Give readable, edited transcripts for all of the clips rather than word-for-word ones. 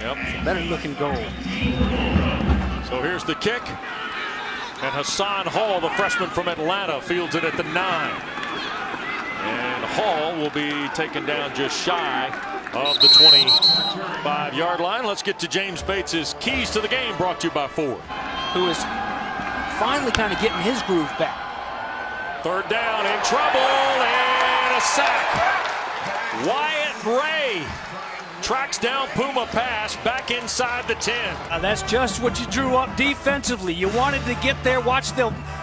Yep. It's a better looking goal. So here's the kick. And Hassan Hall, the freshman from Atlanta, fields it at the 9. And Hall will be taken down just shy of the 25-yard line. Let's get to James Bates's keys to the game, brought to you by Ford, who is finally kind of getting his groove back. Third down, in trouble, and a sack. Wyatt Ray tracks down Puma pass back inside the 10. That's just what you drew up defensively. You wanted to get there. Watch,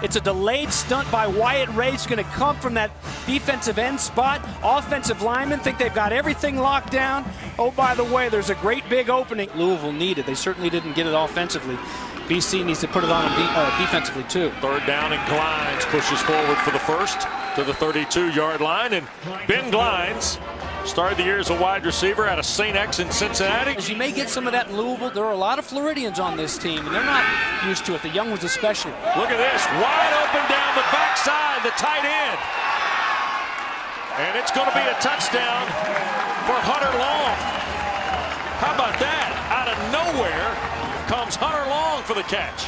it's a delayed stunt by Wyatt Ray. It's going to come from that defensive end spot. Offensive linemen think they've got everything locked down. Oh, by the way, there's a great big opening Louisville needed. They certainly didn't get it offensively. BC needs to put it on defensively, too. Third down, and Glines pushes forward for the first to the 32-yard line. And Ben Glines started the year as a wide receiver out of St. X in Cincinnati. As you may get some of that in Louisville, there are a lot of Floridians on this team, and they're not used to it, the young ones especially. Look at this, wide open down the backside, the tight end. And it's going to be a touchdown for Hunter Long. How about that? Out of nowhere comes Hunter Long for the catch.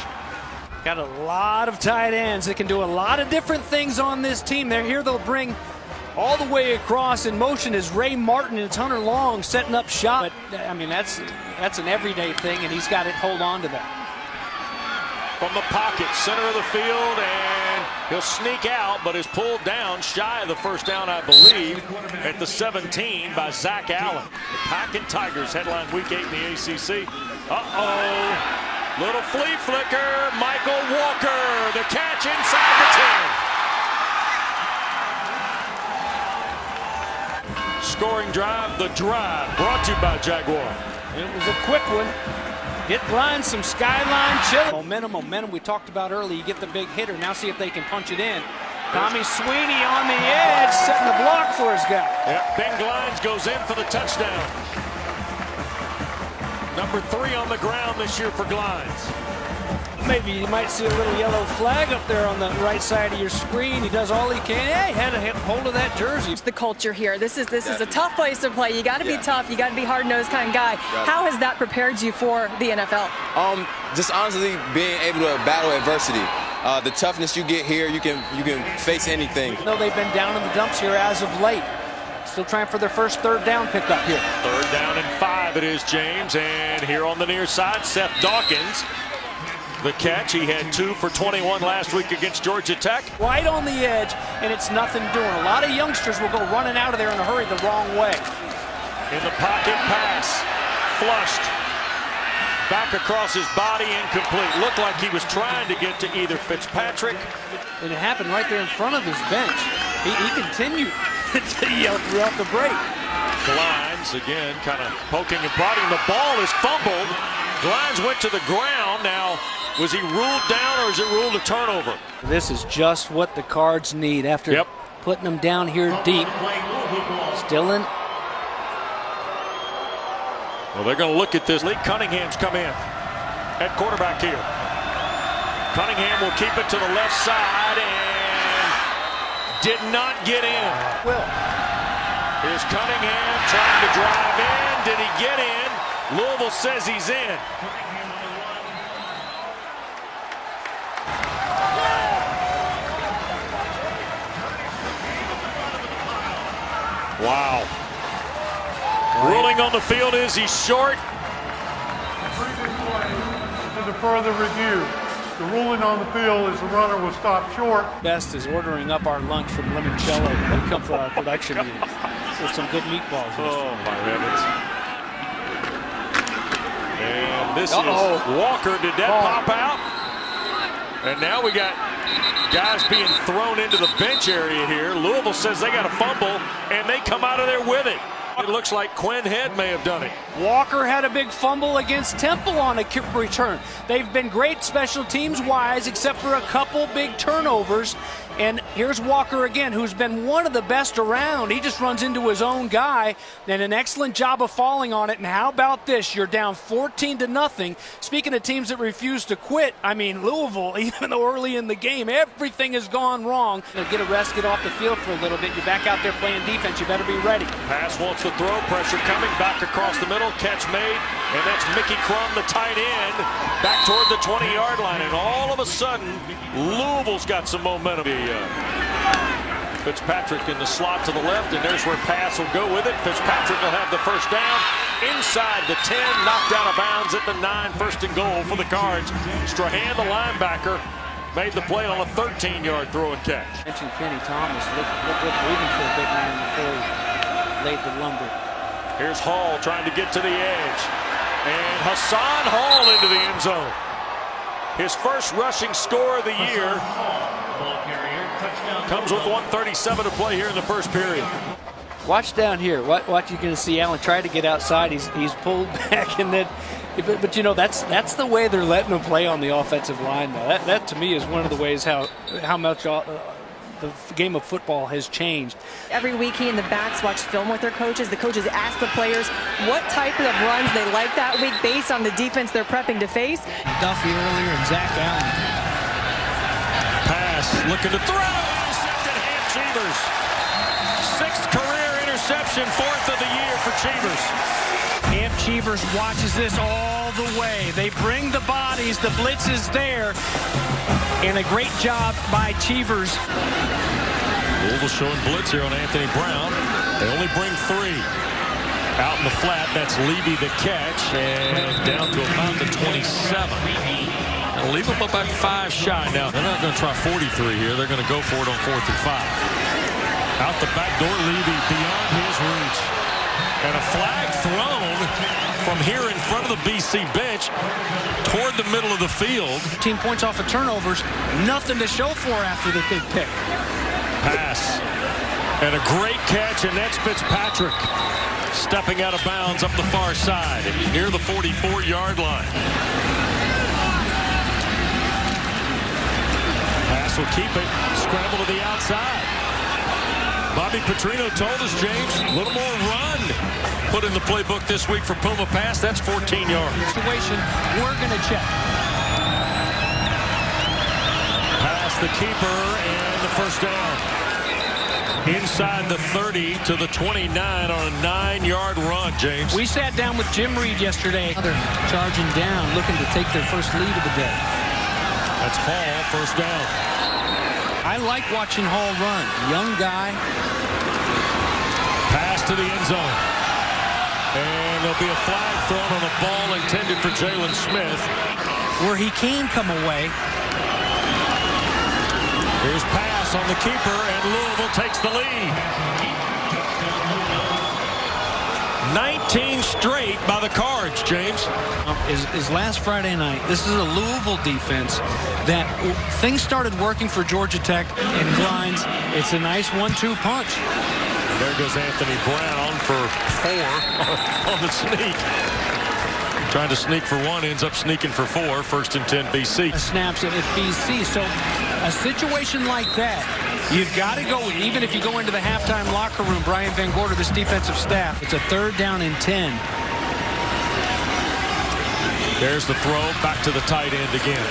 Got a lot of tight ends that can do a lot of different things on this team. They're here, they'll bring all the way across. In motion is Ray Martin, and it's Hunter Long setting up shot. But I mean, that's an everyday thing, and he's got to hold on to that. From the pocket, center of the field, and he'll sneak out, but is pulled down shy of the first down, I believe, at the 17 by Zach Allen. The Packin' Tigers headline Week 8 in the ACC. Uh-oh, little flea flicker, Michael Walker, the catch inside the 10. Scoring drive, The Drive, brought to you by Jaguar. It was a quick one. Get Glines some skyline chill. Momentum we talked about earlier. You get the big hitter. Now see if they can punch it in. Tommy Sweeney on the edge, setting the block for his guy. Yep, Ben Glines goes in for the touchdown. Number 3 on the ground this year for Glines. Maybe you might see a little yellow flag up there on the right side of your screen. He does all he can. Hey, had to hit hold of that jersey. It's the culture here. This is a tough place to play. You got to be tough. You got to be hard-nosed kind of guy. How has that prepared you for the NFL? Just honestly being able to battle adversity. The toughness you get here, you can face anything. No, they've been down in the dumps here as of late. Still trying for their first third down pickup here. Third down and 5 it is, James. And here on the near side, Seth Dawkins. The catch, he had 2 for 21 last week against Georgia Tech. Right on the edge, and it's nothing doing. A lot of youngsters will go running out of there in a hurry the wrong way. In the pocket, pass, flushed. Back across his body, incomplete. Looked like he was trying to get to either Fitzpatrick. And it happened right there in front of his bench. He continued to yell throughout the break. Glines, again, kind of poking and prodding. The ball is fumbled. Glines went to the ground. Now, was he ruled down or is it ruled a turnover? This is just what the Cards need after putting them down here deep. Still in. Well, they're going to look at this. Lee Cunningham's come in at quarterback here. Cunningham will keep it to the left side and did not get in. Well, here's Cunningham trying to drive in. Did he get in? Louisville says he's in. Wow. Ruling on the field is he's short. To the further review, the ruling on the field is the runner will stop short. Best is ordering up our lunch from Limoncello. They come for our production meetings. With some good meatballs. Oh, my heavens. And this is Walker. Did that pop out? And now we got guys being thrown into the bench area here. Louisville says they got a fumble, and they come out of there with it. It looks like Quinn Head may have done it. Walker had a big fumble against Temple on a kick return. They've been great special teams-wise, except for a couple big turnovers. And here's Walker again, who's been one of the best around. He just runs into his own guy, and an excellent job of falling on it. And how about this? You're down 14-0. Speaking of teams that refuse to quit, I mean, Louisville, even though early in the game, everything has gone wrong. Get a rest, get off the field for a little bit. You're back out there playing defense. You better be ready. Pass wants to throw, pressure coming, back across the middle, catch made And that's Mickey Crum, the tight end, back toward the 20-yard line. And all of a sudden, Louisville's got some momentum. Fitzpatrick in the slot to the left, and there's where pass will go with it. Fitzpatrick will have the first down inside the 10, knocked out of bounds at the 9, first and goal for the Cards. Strahan, the linebacker, made the play on a 13-yard throw and catch. Mentioned Kenny Thomas. Look good moving for a big man before he laid the lumber. Here's Hall trying to get to the edge. And Hassan Hall into the end zone. His first rushing score of the year. Comes with 1:37 to play here in the first period. Watch down here. What you're going to see Allen try to get outside. He's pulled back, and then, but you know that's the way they're letting him play on the offensive line. Though that to me is one of the ways how much the game of football has changed. Every week he and the backs watch film with their coaches. The coaches ask the players what type of runs they like that week based on the defense they're prepping to face. Duffy earlier and Zach Allen. Pass, looking to throw. Intercepted, Ham Cheevers. 6th career interception, 4th of the year for Cheevers. Ham Cheevers watches this all the way. They bring the bodies. The blitz is there. And a great job by Cheevers. Louisville showing blitz here on Anthony Brown. They only bring 3. Out in the flat, that's Levy the catch. And down to about the 27. They'll leave them about 5 shy. Now, they're not going to try 43 here. They're going to go for it on 4th and 5. Out the back door, Levy beyond his reach. And a flag thrown from here in front of the BC bench toward the middle of the field. 15 points off of turnovers. Nothing to show for after the big pick. Pass. And a great catch, and that's Fitzpatrick stepping out of bounds up the far side near the 44-yard line. Pass will keep it. Scramble to the outside. Bobby Petrino told us, James, a little more run put in the playbook this week for Puma pass. That's 14 yards. Situation, we're going to check. Pass the keeper and the first down. Inside the 30 to the 29 on a 9-yard run, James. We sat down with Jim Reed yesterday. They're charging down, looking to take their first lead of the day. That's Hall, first down. I like watching Hall run. Young guy. Pass to the end zone. And there'll be a flag thrown on a ball intended for Jalen Smith. Where he can come away. Here's pass on the keeper, and Louisville takes the lead. 19 straight by the Cards, James. Is last Friday night. This is a Louisville defense that things started working for Georgia Tech and Glines. It's a nice 1-2 punch. And there goes Anthony Brown for 4 on the sneak. Trying to sneak for 1, ends up sneaking for 4. 1st and 10 BC. Snaps it at BC. So a situation like that, you've got to go, even if you go into the halftime locker room, Brian Van Gorder, this defensive staff, it's a 3rd down and 10. There's the throw back to the tight end again.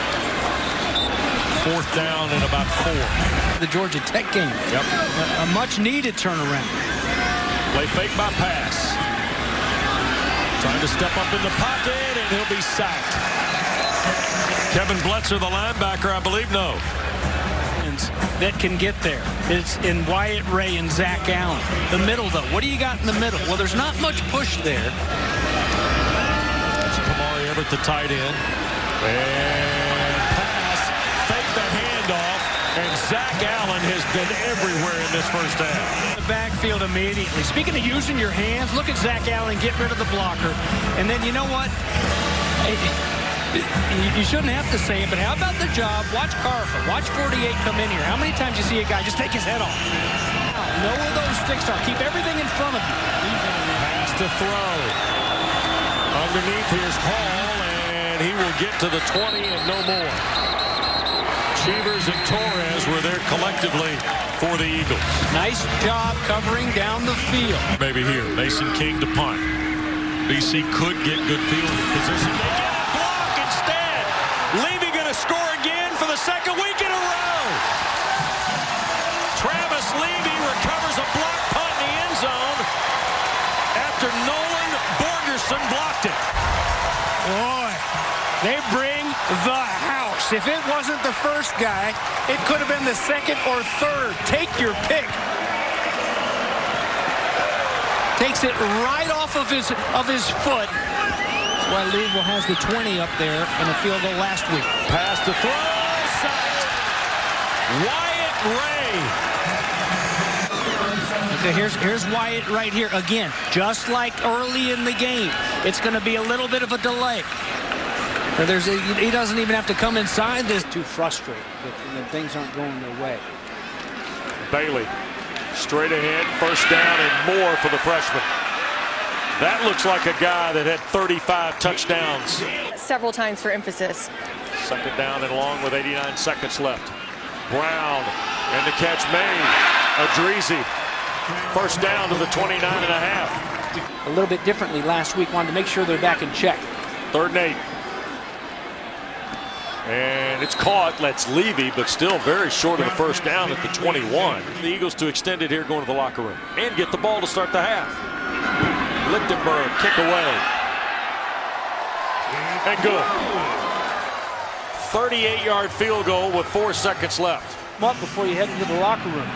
4th down and about 4. The Georgia Tech game. Yep. A much needed turnaround. Play fake by pass. Trying to step up in the pocket, and he'll be sacked. Kevin Bletzer, the linebacker, I believe, no. That can get there. It's in Wyatt Ray and Zach Allen. The middle, though. What do you got in the middle? Well, there's not much push there. That's Kamari Everett, the tight end. And pass. Fake the handoff. And Zach Allen has been everywhere in this first half. The backfield immediately. Speaking of using your hands, look at Zach Allen get rid of the blocker. And then, you know what? You shouldn't have to say it, but how about the job? Watch Carfa. Watch 48 come in here. How many times you see a guy just take his head off? Know where those sticks are. Keep everything in front of you. Pass to throw. Underneath, here's Hall, and he will get to the 20 and no more. Cheevers and Torres were there collectively for the Eagles. Nice job covering down the field. Maybe here, Mason King to punt. BC could get good field position. They get a block instead. Levy going to score again for the 2nd week in a row. Travis Levy recovers a block punt in the end zone after Nolan Borgerson blocked it. Boy, they bring the house. If it wasn't the first guy, it could have been the second or third. Take your pick. Takes it right off of his foot. That's why Louisville has the 20 up there in a field goal last week. Pass to throw, sacked. Wyatt Ray. Okay, here's Wyatt right here. Again, just like early in the game, it's going to be a little bit of a delay. He doesn't even have to come inside this. Too frustrated that things aren't going their way. Bailey, straight ahead, first down and more for the freshman. That looks like a guy that had 35 touchdowns. Several times for emphasis. Second down and long with 89 seconds left. Brown, and the catch made. Adreezy, first down to the 29.5. A little bit differently last week. Wanted to make sure they're back in check. 3rd and 8. And it's caught. That's Levy, but still very short of the first down at the 21. The Eagles to extend it here, going to the locker room and get the ball to start the half. Lichtenberg, kick away. And good. 38-yard field goal with 4 seconds left. Up before you head into the locker room.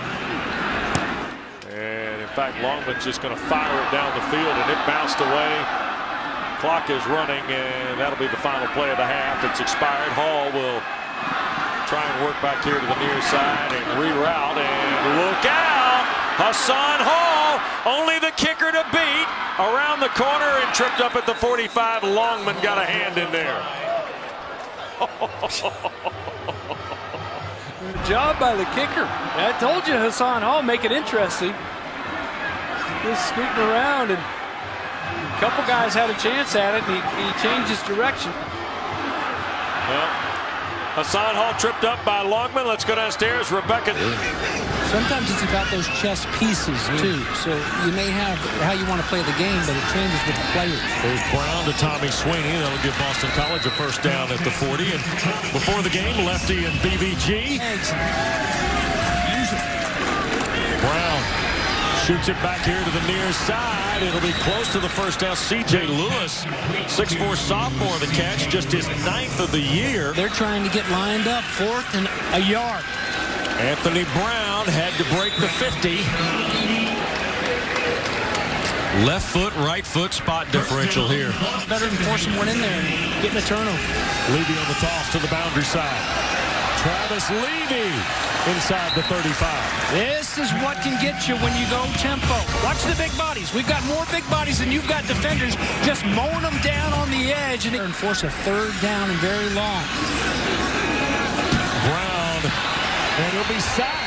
And in fact, Longman's just going to fire it down the field, and it bounced away. Clock is running, and that'll be the final play of the half. It's expired. Hall will try and work back here to the near side and reroute, and look out! Hassan Hall, only the kicker to beat, around the corner and tripped up at the 45. Longman got a hand in there. Good job by the kicker. I told you, Hassan Hall, make it interesting. Just scooting around, and a couple guys had a chance at it, and he changed his direction. Well, Hassan Hall tripped up by Longman. Let's go downstairs. Rebecca. Sometimes it's about those chess pieces, too. So you may have how you want to play the game, but it changes with the players. There's Brown to Tommy Sweeney. That'll give Boston College a first down at the 40. And before the game, Lefty and BVG. Brown shoots it back here to the near side. It'll be close to the first down. C.J. Lewis, 6'4" sophomore, the catch, just his 9th of the year. They're trying to get lined up, 4th and a yard. Anthony Brown had to break the 50. Left foot, right foot spot differential here. Better than forcing one in there and getting a turnover. Levy on the toss to the boundary side. Travis Levy inside the 35. This is what can get you when you go tempo. Watch the big bodies. We've got more big bodies than you've got defenders, just mowing them down on the edge. And force a 3rd down and very long. Brown, and he'll be sacked.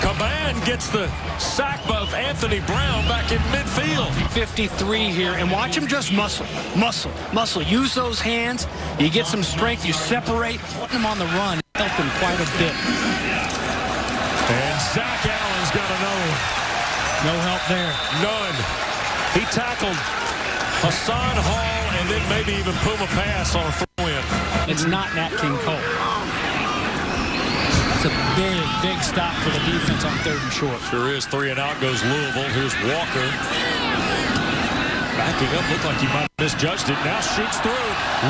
Caban gets the sack of Anthony Brown back in midfield. 53 here, and watch him just muscle. Use those hands. You get some strength. You separate. Putting him on the run helped him quite a bit. And Zach Allen's got another one. No help there. None. He tackled Hassan Hall and then maybe even Puma Pass on a throw-in. It's not Nat King Cole. It's a big stop for the defense on 3rd and short. Sure is. 3 and out goes Louisville. Here's Walker. Backing up. Looked like he might have misjudged it. Now shoots through.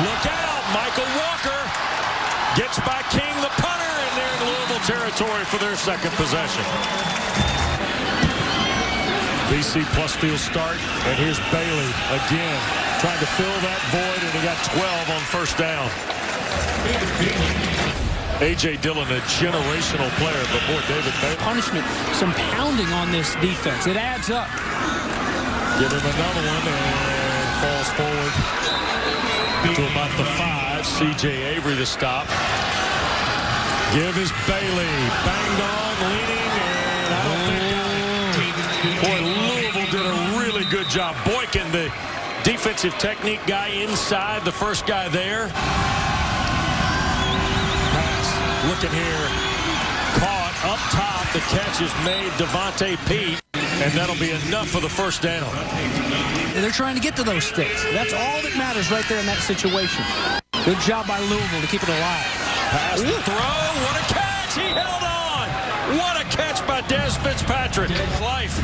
Look out. Michael Walker gets by King, the punter, and they're in Louisville territory for their 2nd possession. BC plus field start. And here's Bailey again. Trying to fill that void, and he got 12 on first down. A.J. Dillon, a generational player, but boy, David Bailey. Punishment, some pounding on this defense. It adds up. Give him another one, and falls forward to about the 5. C.J. Avery to stop. Give is Bailey. Banged on, leaning, and I don't think... Boy, Louisville did a really good job. Boykin, the defensive technique guy inside, the first guy there. Looking here, caught up top. The catch is made, Devontae Pete, and that'll be enough for the first down. They're trying to get to those sticks. That's all that matters right there in that situation. Good job by Louisville to keep it alive. Pass the throw. What a catch. He held on. What a catch by Des Fitzpatrick. Life.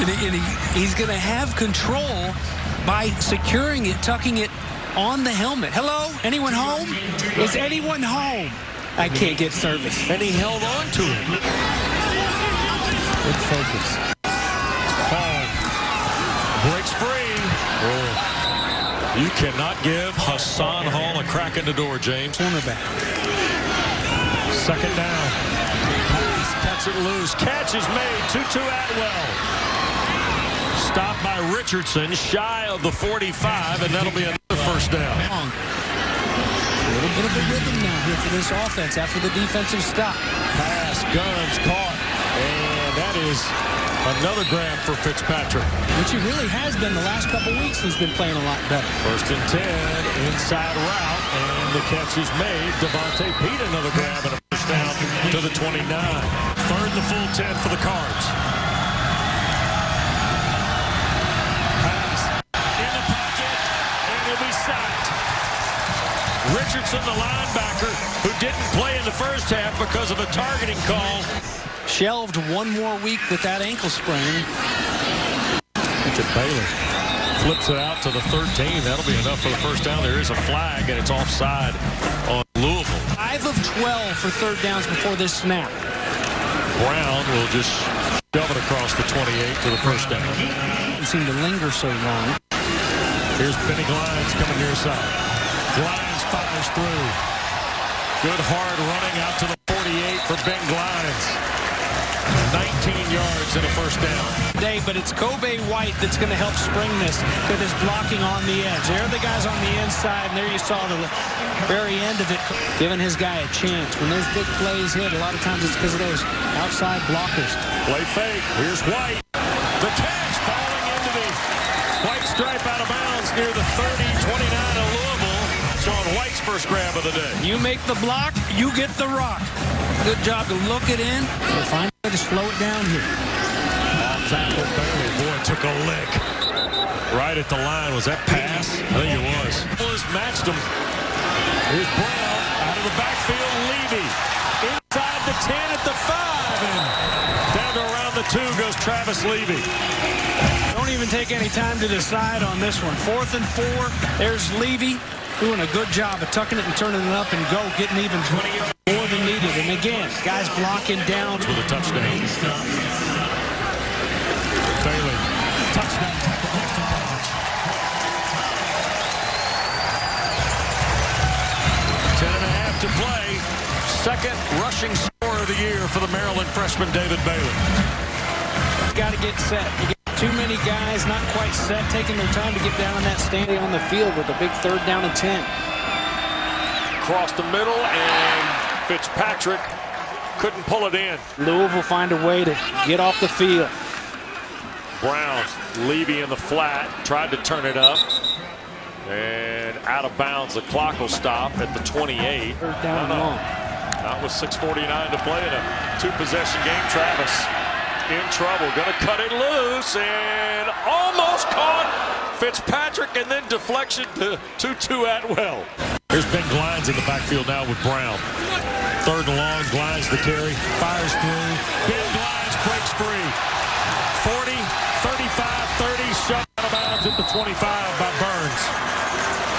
And he's going to have control by securing it, tucking it on the helmet. Hello? Anyone home? Is anyone home? I can't get service. And he held on to it. Good focus. Hall breaks free. Oh. You cannot give Hassan Hall a crack in the door, James. Cornerback. Second down. Pass, cuts it loose. Catch is made. Tutu Atwell. Stopped by Richardson, shy of the 45, and that'll be another first down. A little bit of a rhythm now here for this offense after the defensive stop. Pass, Guns caught, and that is another grab for Fitzpatrick. Which he really has been the last couple weeks. He's been playing a lot better. First and 10, inside route, and the catch is made. Devontae Pete, another grab and a first down to the 29. Third and the full 10 for the Cards. Pass in the pocket, and he'll be sacked. Richardson, the linebacker, who didn't play in the first half because of a targeting call. Shelved one more week with that ankle sprain. To Baylor. Flips it out to the 13. That'll be enough for the first down. There is a flag, and it's offside on Louisville. 5 of 12 for third downs before this snap. Brown will just shove it across the 28 to the first down. Didn't seem to linger so long. Here's Benny Glines coming near side. Glines fires through. Good hard running out to the 48 for Ben Glines. 19 yards and a first down. But it's Kobe White that's going to help spring this with his blocking on the edge. There are the guys on the inside, and there you saw the very end of it, giving his guy a chance. When those big plays hit, a lot of times it's because of those outside blockers. Play fake. Here's White. The catch falling into the white stripe out of bounds near the 30-29 of Louisville. Sean White's first grab of the day. You make the block, you get the rock. Good job to look it in. We'll find a way to slow it down here. Off tackle Bailey. Boy, took a lick. Right at the line. Was that pass? I think it was. Willis matched him. Here's Brown out of the backfield. Levy inside the 10 at the 5. And down to around the 2 goes Travis Levy. Don't even take any time to decide on this one. 4th and 4. There's Levy doing a good job of tucking it and turning it up and go, getting even 20 yards more than needed. And again, guys blocking down with a touchdown. Bailey, touchdown. 10.5 to play. Second rushing score of the year for the Maryland freshman David Bailey. Got to get set. You get too many guys not quite set, taking their time to get down on that standing on the field with a big 3rd down and 10. Across the middle, and Fitzpatrick couldn't pull it in. Louisville find a way to get off the field. Brown, Levy in the flat, tried to turn it up. And out of bounds, the clock will stop at the 28. 3rd down and long. Not with 6:49 to play in a 2-possession game. Travis in trouble, gonna cut it loose and almost caught Fitzpatrick, and then deflection to Tutu Atwell. Here's Ben Glines in the backfield now with Brown. 3rd and long, Glines the carry, fires through. Ben Glines breaks free. 40, 35, 30, shot out of bounds at the 25 by Burns.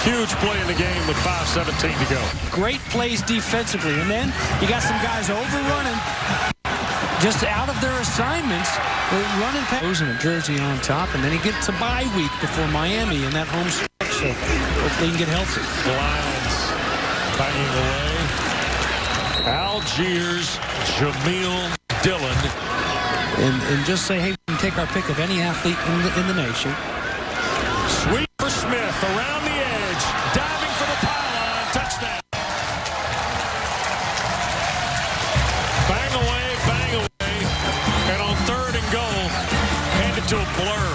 Huge play in the game with 5:17 to go. Great plays defensively, and then you got some guys overrunning. Just out of their assignments, they're running past. And a jersey on top, and then he gets a bye week before Miami in that home stretch, so hopefully he can get healthy. Glines banging away. Algiers, Jamil Dillon. And just say, hey, we can take our pick of any athlete in the nation. Sweep for Smith around the edge, diving for the pylon, touchdown. Bang away, and on 3rd and goal, handed to a blur.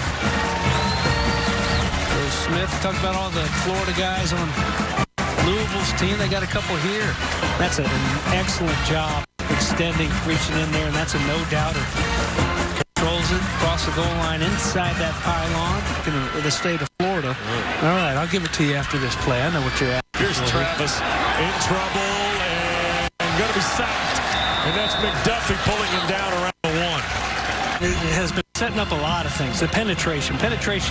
There's Smith, talk about all the Florida guys on Louisville's team. They got a couple here. That's an excellent job extending, reaching in there, and that's a no-doubter. Controls it, across the goal line, inside that pylon in the state of Florida. All right, I'll give it to you after this play. I know what you're at. Here's Travis in trouble and going to be sacked. And that's McDuffie pulling him down around the 1. has been setting up a lot of things. The penetration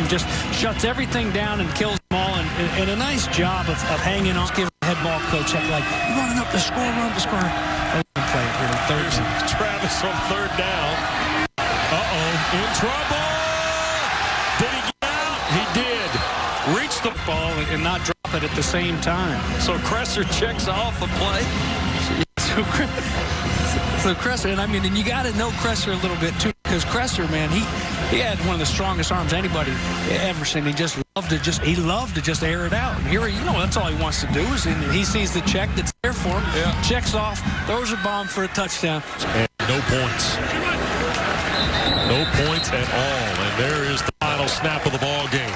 just shuts everything down and kills them all. And a nice job of hanging on, giving the head ball coach like, running up the score, run up the score. I wouldn't play it here. Third down. Travis on third down. In trouble. Did he get out? He did. Reach the ball and not drop it at the same time. So Cresser checks off the play. So Cresser, and I mean, and you got to know Cresser a little bit too, because Cresser, man, he had one of the strongest arms anybody ever seen. He loved to just air it out. And here, that's all he wants to do is, and he sees the check that's there for him. Yeah. Checks off, throws a bomb for a touchdown. And no points. No points at all. And there is the final snap of the ball game.